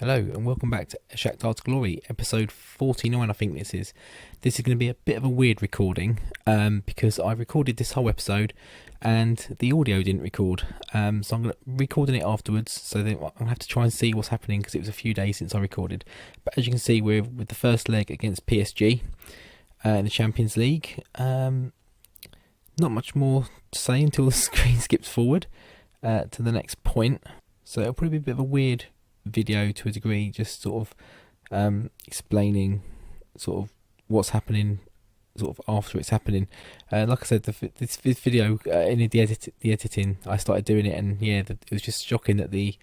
Hello and welcome back to Shakhtar's Glory, episode 49 I think this is. This is going to be a bit of a weird recording because I recorded this whole episode and the audio didn't record. So I'm going to recording it afterwards, so then I'm going to have to try and see what's happening because it was a few days since I recorded. But as you can see, we're with the first leg against PSG in the Champions League. Not much more to say until the screen skips forward to the next point. So it'll probably be a bit of a weird video to a degree, just sort of explaining sort of what's happening sort of after it's happening. Like I said, this video in the editing, I started doing it, and yeah, it was just shocking that the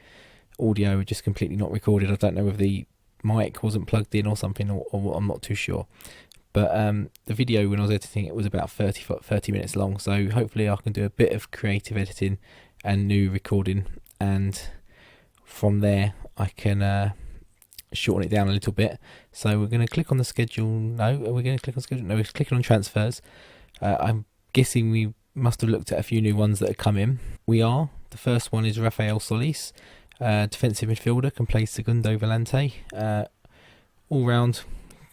audio had just completely not recorded. I don't know if the mic wasn't plugged in or something, or I'm not too sure. But the video, when I was editing it, was about 30 minutes long, so hopefully I can do a bit of creative editing and new recording, and from there I can shorten it down a little bit. So we're going to click on the schedule. No, we're going to click on schedule. No, we're clicking on transfers. I'm guessing we must have looked at a few new ones that have come in. We are. The first one is Rafael Solis, defensive midfielder, can play Segundo Volante. All round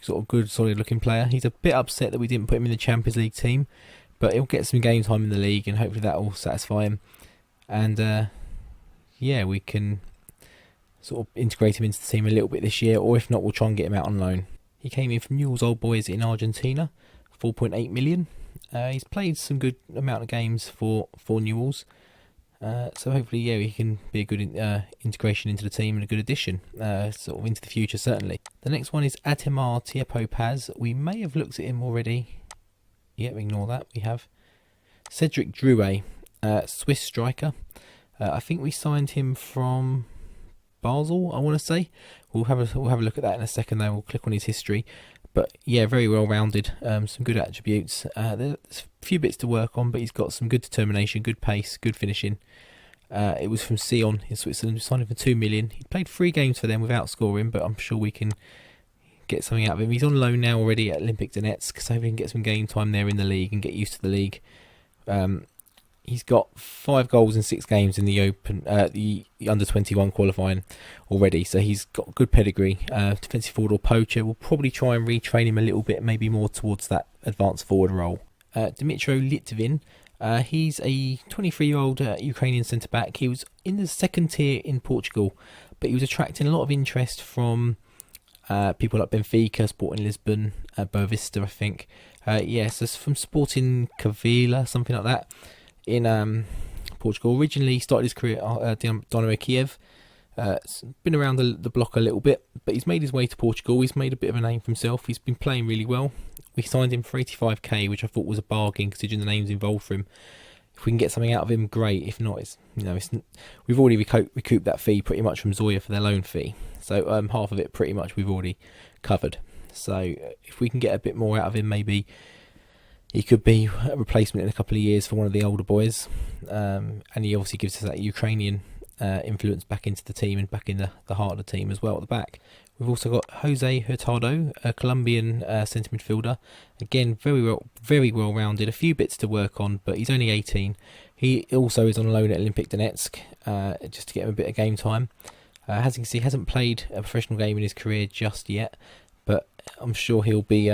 sort of good, solid looking player. He's a bit upset that we didn't put him in the Champions League team, but he'll get some game time in the league and hopefully that will satisfy him. And yeah, we can sort of integrate him into the team a little bit this year, or if not, we'll try and get him out on loan. He came in from Newell's Old Boys in Argentina, 4.8 million. He's played some good amount of games for Newell's, so hopefully, yeah, he can be a good integration into the team and a good addition, sort of into the future, certainly. The next one is Adhemar Tiepo Paz. We may have looked at him already. Yeah, ignore that. We have Cedric Drouet, Swiss striker. I think we signed him from Basel, I want to say. We'll have a look at that in a second though. We'll click on his history. But yeah, very well rounded, some good attributes. There's a few bits to work on, but he's got some good determination, good pace, good finishing. It was from Sion in Switzerland. We signed him for 2 million. He played 3 games for them without scoring, but I'm sure we can get something out of him. He's on loan now already at Olympic Donetsk, so we can get some game time there in the league and get used to the league. He's got 5 goals in 6 games in the under-21 qualifying already, so he's got good pedigree. Defensive forward or poacher. We'll probably try and retrain him a little bit, maybe more towards that advanced forward role. Dmitro Litvin, he's a 23-year-old Ukrainian centre-back. He was in the second tier in Portugal, but he was attracting a lot of interest from people like Benfica, Sporting Lisbon, Boavista, I think. So from Sporting Cavilla, something like that, in Portugal. Originally, he started his career at Dynamo Kiev. Been around the block a little bit, but he's made his way to Portugal. He's made a bit of a name for himself. He's been playing really well. We signed him for 85k, which I thought was a bargain considering the names involved for him. If we can get something out of him, great. If not, we've already recouped that fee pretty much from Zoya for their loan fee. So half of it pretty much we've already covered. So if we can get a bit more out of him, maybe he could be a replacement in a couple of years for one of the older boys. And he obviously gives us that Ukrainian influence back into the team and back in the heart of the team as well at the back. We've also got Jose Hurtado, a Colombian centre midfielder. Again, very well rounded. A few bits to work on, but he's only 18. He also is on loan at Olympic Donetsk, just to get him a bit of game time. As you can see, he hasn't played a professional game in his career just yet, but I'm sure he'll be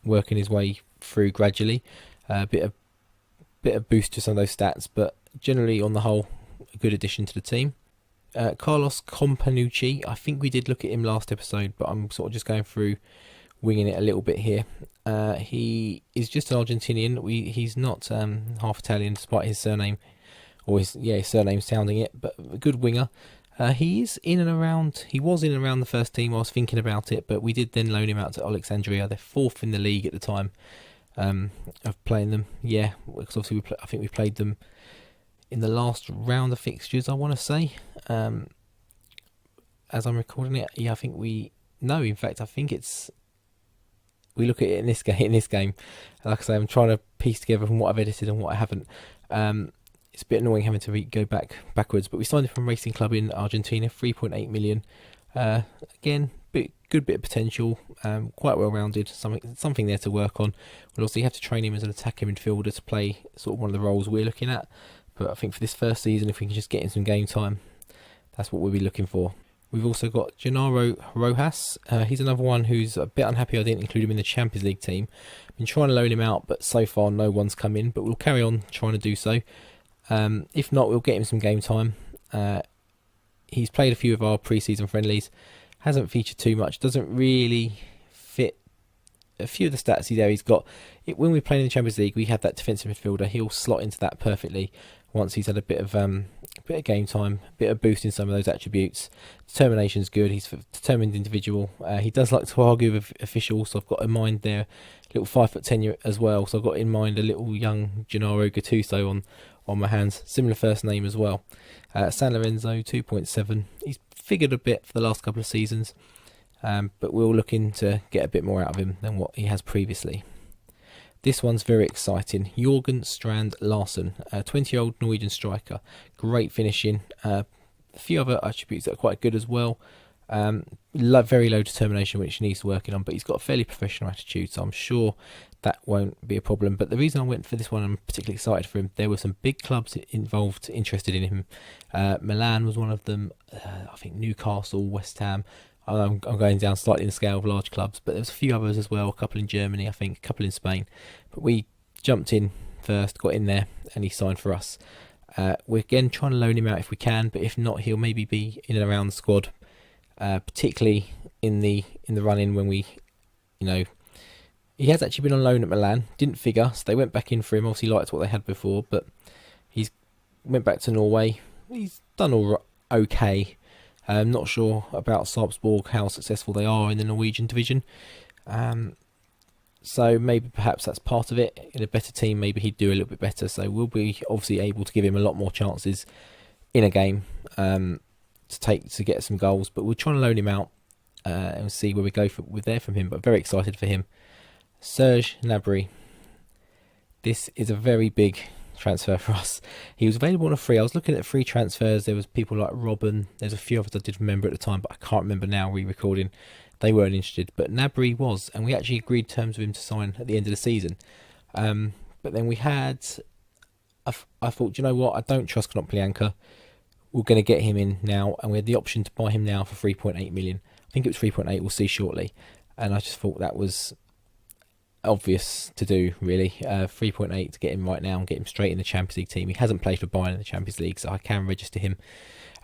working his way through gradually. A bit of boost to some of those stats, but generally on the whole, a good addition to the team. Carlos Companucci, I think we did look at him last episode, but I'm sort of just going through, winging it a little bit here. He is just an Argentinian. He's not half Italian, despite his surname, or his surname sounding it, but a good winger. He was in and around the first team. I was thinking about it, but we did then loan him out to Alexandria. They're 4th in the league at the time of playing them. Yeah, because obviously I think we played them in the last round of fixtures, I want to say. As I'm recording it, yeah, I think we look at it in this game. Like I say, I'm trying to piece together from what I've edited and what I haven't. It's a bit annoying having to go backwards, but we signed it from Racing Club in Argentina, 3.8 million. Again, good bit of potential, quite well rounded, something there to work on. We'll also have to train him as an attacking midfielder to play sort of one of the roles we're looking at. But I think for this first season, if we can just get in some game time, that's what we'll be looking for. We've also got Gennaro Rojas. He's another one who's a bit unhappy I didn't include him in the Champions League team. Been trying to loan him out, but so far no one's come in. But we'll carry on trying to do so. If not, we'll get him some game time. He's played a few of our pre-season friendlies. Hasn't featured too much. Doesn't really fit a few of the stats he's got. When we play in the Champions League, we have that defensive midfielder. He'll slot into that perfectly once he's had a bit of game time, a bit of boost in some of those attributes. Determination's good. He's a determined individual. He does like to argue with officials, so I've got in mind there a little 5'10" as well. So I've got in mind a little young Gennaro Gattuso on my hands. Similar first name as well. San Lorenzo 2.7. He's figured a bit for the last couple of seasons, but we're looking to get a bit more out of him than what he has previously. This one's very exciting. Jorgen Strand Larsen, a 20-year-old Norwegian striker. Great finishing. A few other attributes that are quite good as well. Very low determination, which he needs working on, but he's got a fairly professional attitude, so I'm sure that won't be a problem. But the reason I went for this one, I'm particularly excited for him, there were some big clubs involved, interested in him. Milan was one of them. I think Newcastle, West Ham. I'm going down slightly in the scale of large clubs, but there's a few others as well, a couple in Germany, I think, a couple in Spain. But we jumped in first, got in there, and he signed for us. We're again trying to loan him out if we can, but if not, he'll maybe be in and around the squad, particularly in the run-in when we, he has actually been on loan at Milan, didn't figure, so they went back in for him, obviously liked what they had before, but he's went back to Norway. He's done all okay. I'm not sure about Sarpsborg, how successful they are in the Norwegian division. So maybe perhaps that's part of it. In a better team, maybe he'd do a little bit better. So we'll be obviously able to give him a lot more chances in a game to get some goals. But we're trying to loan him out and see where we go with from him. But very excited for him. Serge Gnabry. This is a very big transfer for us. He was available on a free. I was looking at free transfers. There was people like Robin. There's a few others I did remember at the time, but I can't remember now re-recording. They weren't interested, but Gnabry was, and we actually agreed terms with him to sign at the end of the season. But then we had, I thought, you know what, I don't trust Konoplyanka. We're going to get him in now, and we had the option to buy him now for 3.8 million. I think it was 3.8, we'll see shortly. And I just thought that was obvious to do, really. 3.8 to get him right now and get him straight in the Champions League team. He hasn't played for Bayern in the Champions League, so I can register him,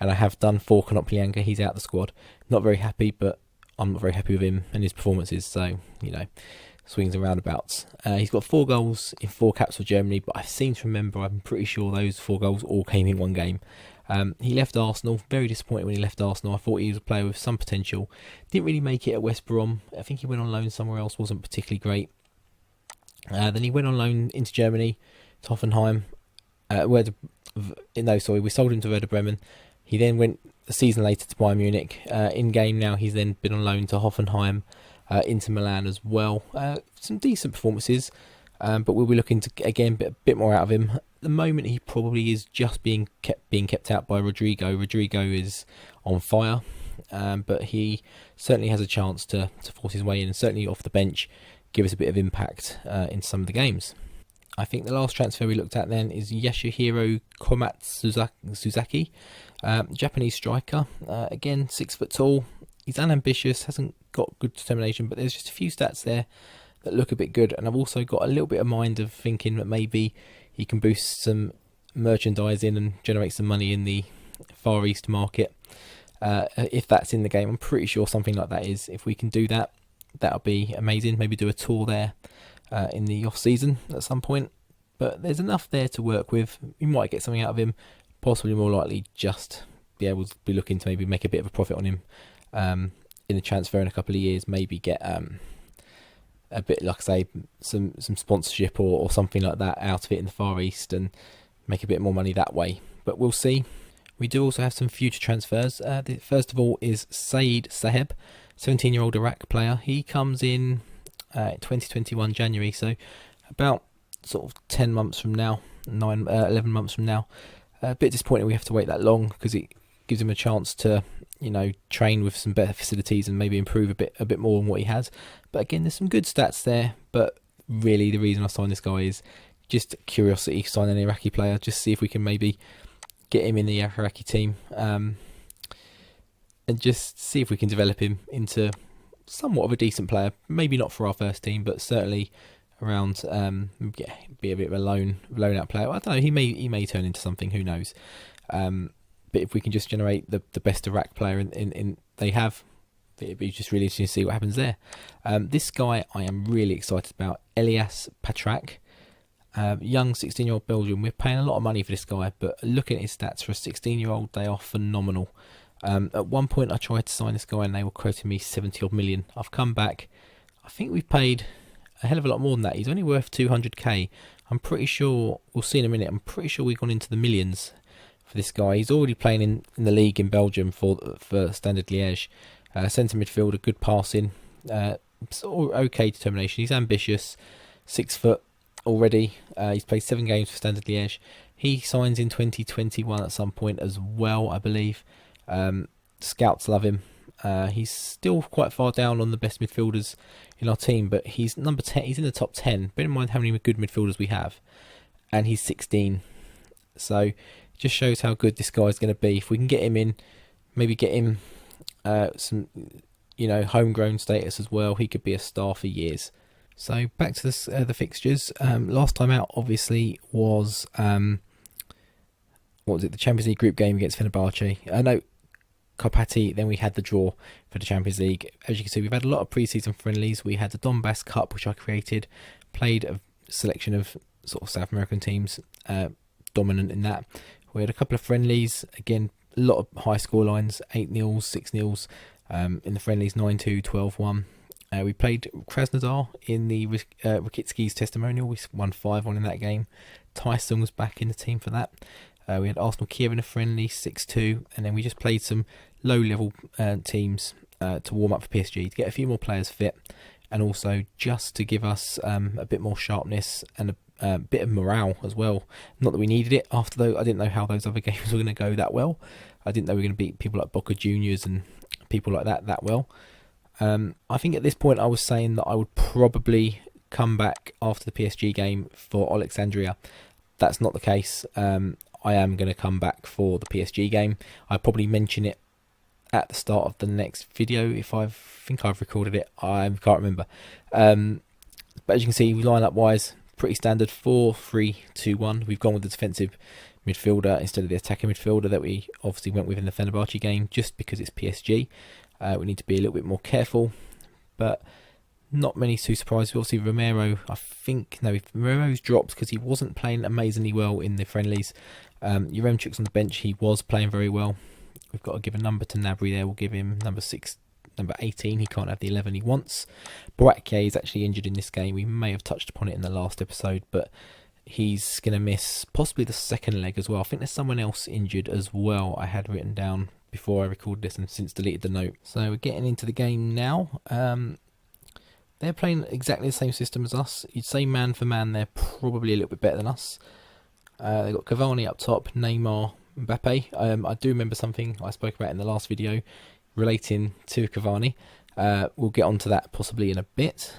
and I have done for Konoplyanka. He's out of the squad. Not very happy, but I'm not very happy with him and his performances, so swings and roundabouts. He's got 4 goals in 4 caps for Germany, but I seem to remember, I'm pretty sure those 4 goals all came in one game. He left Arsenal, very disappointed when he left Arsenal. I thought he was a player with some potential. Didn't really make it at West Brom. I think he went on loan somewhere else, wasn't particularly great. Then he went on loan into Germany, to Hoffenheim. We sold him to Werder Bremen. He then went a season later to Bayern Munich. In game now, he's then been on loan to Hoffenheim, into Milan as well. Some decent performances, but we'll be looking to again a bit more out of him. At the moment, he probably is just being kept out by Rodrigo. Rodrigo is on fire, but he certainly has a chance to force his way in, and certainly off the bench, give us a bit of impact in some of the games. I think the last transfer we looked at then is Yasuhiro Komatsuzaki, Japanese striker. Again, 6 foot tall. He's unambitious, hasn't got good determination, but there's just a few stats there that look a bit good. And I've also got a little bit of mind of thinking that maybe he can boost some merchandising and generate some money in the Far East market. If that's in the game, I'm pretty sure something like that is. If we can do that, that'll be amazing. Maybe do a tour there in the off season at some point. But there's enough there to work with. We might get something out of him. Possibly more likely just be able to be looking to maybe make a bit of a profit on him in the transfer in a couple of years. Maybe get a bit, like I say, some sponsorship or something like that out of it in the Far East and make a bit more money that way. But we'll see. We do also have some future transfers. First of all is Saeed Saheb, 17-year-old Iraq player. He comes in 2021 January, so about sort of 10 months from now, 11 months from now. A bit disappointing we have to wait that long, because it gives him a chance to, train with some better facilities and maybe improve a bit more on what he has. But again, there's some good stats there. But really, the reason I signed this guy is just curiosity. Sign an Iraqi player, just see if we can maybe get him in the Iraqi team. and just see if we can develop him into somewhat of a decent player. Maybe not for our first team, but certainly around be a bit of a loan out player. I don't know. He may turn into something. Who knows? But if we can just generate the best Iraq player in they have, it'd be just really interesting to see what happens there. This guy I am really excited about, Elias Patrak. Young 16-year-old Belgian. We're paying a lot of money for this guy, but looking at his stats for a 16-year-old, they are phenomenal. At one point I tried to sign this guy and they were quoting me 70 odd million. I've come back. I think we've paid a hell of a lot more than that. He's only worth 200k. I'm pretty sure, we'll see in a minute, I'm pretty sure we've gone into the millions for this guy. He's already playing in the league in Belgium for Standard Liège. Centre midfielder, good passing, okay determination. He's ambitious, 6 foot already. He's played 7 games for Standard Liège. He signs in 2021 at some point as well, I believe. Scouts love him. He's still quite far down on the best midfielders in our team, but he's number 10. He's in the top 10. Bear in mind how many good midfielders we have, and he's 16. So it just shows how good this guy is going to be. If we can get him in, maybe get him some, homegrown status as well, he could be a star for years. So back to the fixtures. Last time out, obviously, was what was it? The Champions League group game against Fenerbahce. No, Karpaty. Then we had the draw for the Champions League. As you can see, we've had a lot of pre-season friendlies. We had the Donbass Cup, which I created, played a selection of sort of South American teams, dominant in that. We had a couple of friendlies, again, a lot of high score lines, 8-0, 6-0, in the friendlies, 9-2, 12-1. We played Krasnodar in the Rakitsky's testimonial. We won 5-1 in that game. Tyson was back in the team for that. We had Arsenal Kiev in a friendly, 6-2, and then we just played some low-level teams to warm up for PSG, to get a few more players fit, and also just to give us a bit more sharpness and a bit of morale as well. Not that we needed it after though. I didn't know how those other games were going to go that well. I didn't know we were going to beat people like Boca Juniors and people like that well. I think at this point I was saying that I would probably come back after the PSG game for Alexandria. That's not the case. I am going to come back for the PSG game. I'll probably mention it at the start of the next video if I think I've recorded it. I can't remember. But as you can see, line-up wise, pretty standard 4-3-2-1. We've gone with the defensive midfielder instead of the attacking midfielder that we obviously went with in the Fenerbahce game, just because it's PSG. We need to be a little bit more careful, but not many too surprises. Obviously Romero, if Romero's dropped because he wasn't playing amazingly well in the friendlies. Yaremchuk's on the bench. He was playing very well. We've got to give a number to Nabry there. We'll give him number 18. He can't have the 11 he wants. Boakye is actually injured in this game. We may have touched upon it in the last episode, but he's going to miss possibly the second leg as well. I think there's someone else injured as well. I had written down before I recorded this and since deleted the note. So we're getting into the game now. They're playing exactly the same system as us. You'd say man for man, they're probably a little bit better than us. They've got Cavani up top, Neymar, Mbappe. I do remember something I spoke about in the last video relating to Cavani. We'll get onto that possibly in a bit.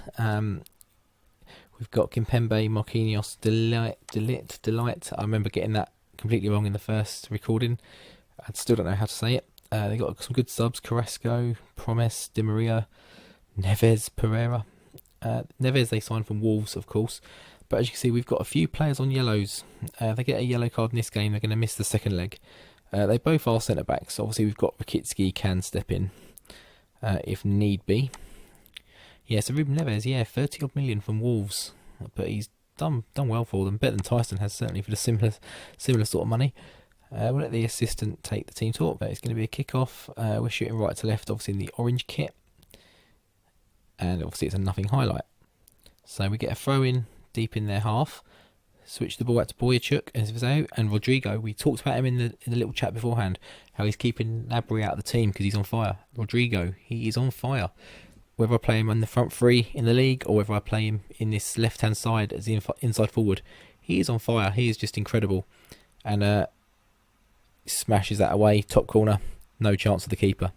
We've got Kimpembe, Marquinhos, Delight. I remember getting that completely wrong in the first recording. I still don't know how to say it. They've got some good subs: Carrasco, Promes, Di Maria, Neves, Pereira. Neves they signed from Wolves, of course. But as you can see, we've got a few players on yellows. They get a yellow card in this game, they're going to miss the second leg. They both are centre-backs. Obviously, we've got Rakitsky can step in if need be. Yeah, so Ruben Neves, 30 odd million from Wolves. But he's done well for them. Better than Tyson has, certainly, for the similar sort of money. We'll let the assistant take the team talk. It's going to be a kick-off. We're shooting right to left, obviously in the orange kit. And obviously it's a nothing highlight. So we get a throw-in deep in their half. Switch the ball out to Boyachuk and Rodrigo. We talked about him in the little chat beforehand, how he's keeping Nabry out of the team because he's on fire. Rodrigo, he is on fire. Whether I play him on the front three in the league or whether I play him in this left-hand side as the inside forward, he is on fire. He is just incredible. And smashes that away, top corner, no chance for the keeper.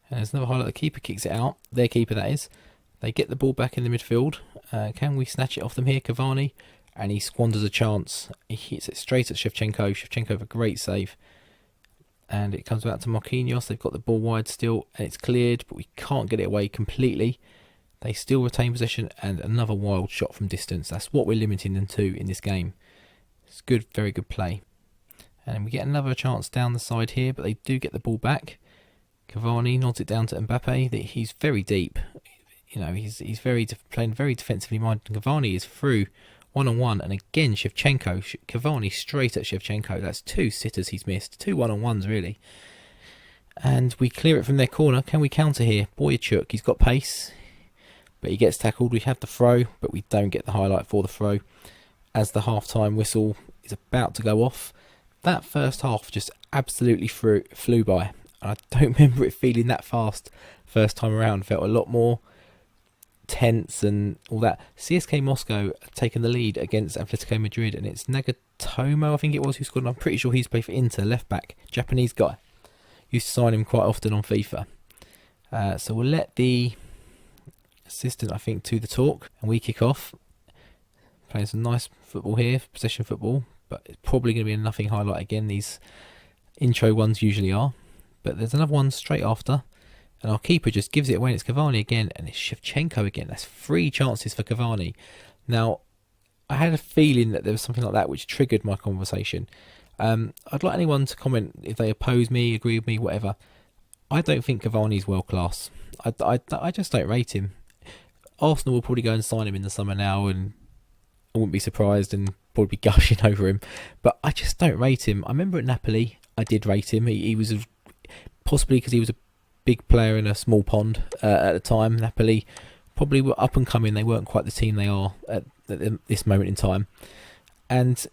And there's another highlight, the keeper kicks it out, their keeper that is. They get the ball back in the midfield. Can we snatch it off them here, Cavani? And he squanders a chance. He hits it straight at Shevchenko. Shevchenko with a great save. and it comes back to Marquinhos. They've got the ball wide still, and it's cleared, but we can't get it away completely. They still retain possession, and another wild shot from distance. That's what we're limiting them to in this game. It's good, very good play. And we get another chance down the side here, but they do get the ball back. Cavani nods it down to Mbappe. He's very deep. You know, he's playing very defensively minded. Cavani is through one-on-one, and again Shevchenko. Cavani straight at Shevchenko. That's 2 sitters he's missed. 2 one-on-ones really. And we clear it from their corner. Can we counter here? Boyachuk, he's got pace, but he gets tackled. We have the throw, but we don't get the highlight for the throw as the half-time whistle is about to go off. That first half just absolutely flew by. I don't remember it feeling that fast first time around. Felt a lot more tense and all that. CSK Moscow have taken the lead against Atletico Madrid, and it's Nagatomo, I think it was, who scored. I'm pretty sure he's played for Inter, left back, Japanese guy. Used to sign him quite often on FIFA. So we'll let the assistant, I think, to the talk, and we kick off. Playing some nice football here, possession football, but it's probably going to be a nothing highlight again. These intro ones usually are. But there's another one straight after, and our keeper just gives it away, and it's Cavani again, and it's Shevchenko again. That's 3 chances for Cavani. Now, I had a feeling that there was something like that which triggered my conversation. I'd like anyone to comment if they oppose me, agree with me, whatever. I don't think Cavani's world class. I just don't rate him. Arsenal will probably go and sign him in the summer now, and I wouldn't be surprised and probably be gushing over him. But I just don't rate him. I remember at Napoli, I did rate him. He was possibly because he was a big player in a small pond at the time. Napoli probably were up and coming. They weren't quite the team they are at this moment in time. And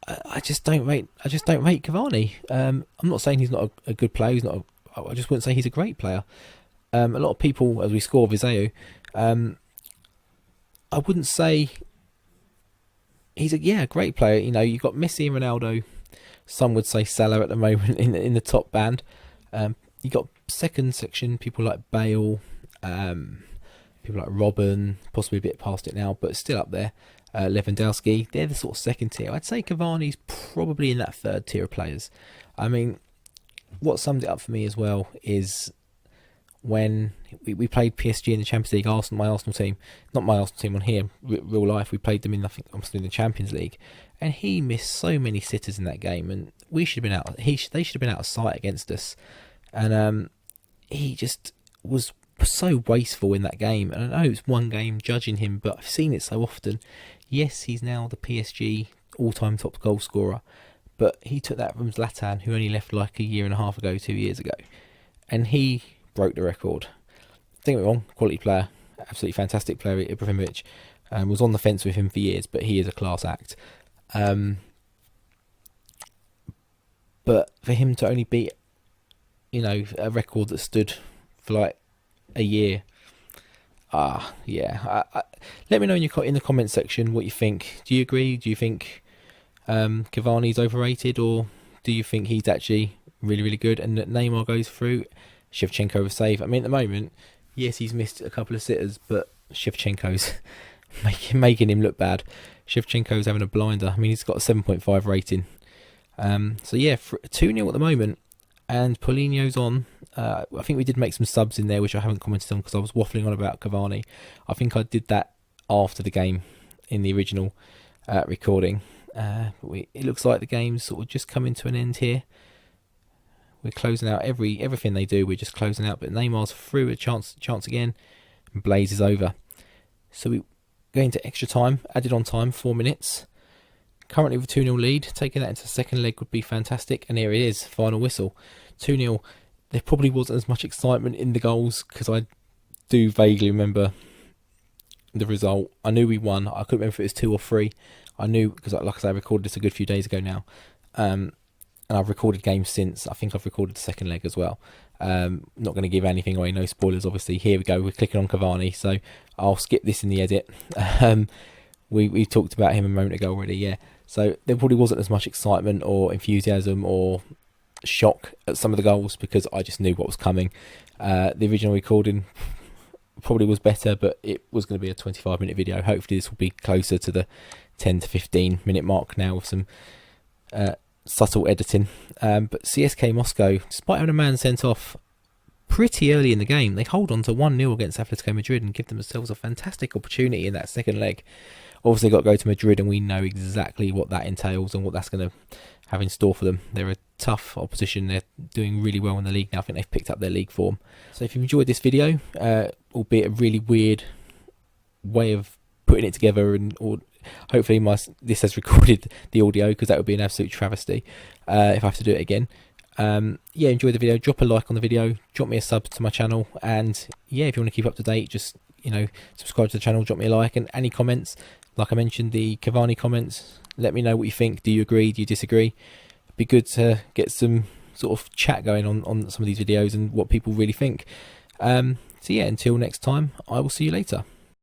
I just don't rate Cavani. I'm not saying he's not a good player. I just wouldn't say he's a great player. A lot of people, as we score Viseu, I wouldn't say he's a great player. You know, you've got Messi and Ronaldo. Some would say Salah at the moment in the top band. You got second section, people like Bale, people like Robben, possibly a bit past it now, but still up there. Lewandowski, they're the sort of second tier. I'd say Cavani's probably in that third tier of players. I mean, what summed it up for me as well is when we played PSG in the Champions League, my Arsenal team, not my Arsenal team on here, real life, we played them in, I think, obviously in the Champions League, and he missed so many sitters in that game, and we should have been out. They should have been out of sight against us, and he just was so wasteful in that game. And I know it's one game judging him, but I've seen it so often. Yes, he's now the PSG all-time top goal scorer, but he took that from Zlatan, who only left like a year and a half ago, 2 years ago, and he broke the record. Don't get me wrong, quality player, absolutely fantastic player, Ibrahimovic. Was on the fence with him for years, but he is a class act. But for him to only beat, a record that stood for like a year, let me know in the comments section what you think. Do you agree? Do you think Cavani's overrated, or do you think he's actually really, really good? And that Neymar goes through, Shevchenko was save. I mean, at the moment, yes, he's missed a couple of sitters, but Shevchenko's making him look bad. Shevchenko's having a blinder. I mean, he's got a 7.5 rating. So yeah, 2-0 at the moment, and Paulinho's on. I think we did make some subs in there, which I haven't commented on because I was waffling on about Cavani. I think I did that after the game in the original recording. It looks like the game's sort of just coming to an end here. We're closing out everything they do. We're just closing out, but Neymar's through a chance again, and Blaze is over. So we go into extra time, added on time, 4 minutes. Currently with a 2-0 lead, taking that into the second leg would be fantastic. And here it is, final whistle, 2-0. There probably wasn't as much excitement in the goals because I do vaguely remember the result. I knew we won. I couldn't remember if it was 2 or 3. I knew because, like I said, I recorded this a good few days ago now. And I've recorded games since. I think I've recorded the second leg as well. Not going to give anything away, no spoilers obviously. Here we go, we're clicking on Cavani, so I'll skip this in the edit. We talked about him a moment ago already, yeah. So there probably wasn't as much excitement or enthusiasm or shock at some of the goals because I just knew what was coming. The original recording probably was better, but it was going to be a 25-minute video. Hopefully this will be closer to the 10 to 15 minute mark now with some subtle editing. But CSK Moscow, despite having a man sent off pretty early in the game, they hold on to 1-0 against Atletico Madrid and give themselves a fantastic opportunity in that second leg. Obviously got to go to Madrid, and we know exactly what that entails and what that's going to have in store for them. They're a tough opposition. They're doing really well in the league now. I think they've picked up their league form. So if you've enjoyed this video, albeit a really weird way of putting it together, or hopefully this has recorded the audio, because that would be an absolute travesty if I have to do it again. Yeah, enjoy the video, drop a like on the video, drop me a sub to my channel, and yeah, if you want to keep up to date, just subscribe to the channel, drop me a like, and any comments, like I mentioned, the Cavani comments, let me know what you think. Do you agree? Do you disagree? It'd be good to get some sort of chat going on some of these videos and what people really think. So yeah, until next time, I will see you later.